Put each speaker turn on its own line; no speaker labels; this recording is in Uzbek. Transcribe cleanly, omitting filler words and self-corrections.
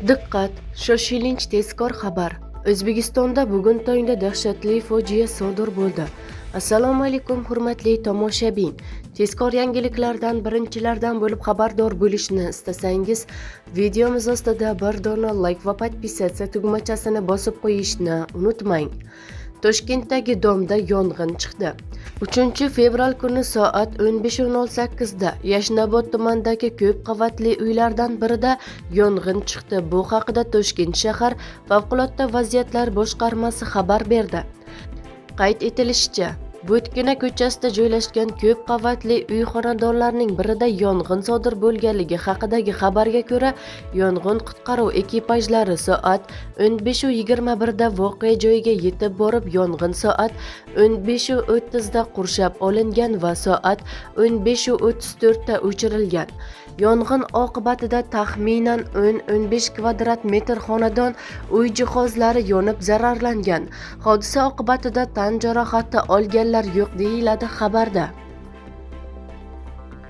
Diqqat! Shoshilinch tezkor xabar. O'zbekistonda bugun tongda dahshatli fojia sodir bo'ldi. Assalomu alaykum hurmatli tomoshabin. Tezkor yangiliklardan birinchilardan bo'lib xabardor bo'lishni istasangiz, videomiz ostida bir dona like va podpisatsiya tugmachasini bosib qo'yishni unutmang. Toshkentdagi domda yong'in chiqdi. 3-fevral kuni soat 15:18 da Yashnobod tumanidagi ko'p qavatli uylardan birida yong'in chiqdi. Bu haqida Toshkent shahar favqulodda vaziyatlar boshqarmasi xabar berdi. Qayd etilishicha, Bo'tkina ko'chasida joylashgan ko'p qavatli uy xonadonlarining birida yong'in sodir bo'lganligi haqidagi xabarga ko'ra, yong'in qutqaruv ekipajlari soat 15:21 da voqea joyiga yetib borib, yong'in soat 15:30 da qurshab olingan va soat 15:34 da o'chirilgan. Yong'in oqibatida taxminan 10-15 kvadrat metr xonadon, uy jihozlari yonib zararlangan. Hodisa oqibatida tan jarohati olganlar yo'q deyiladi xabarda.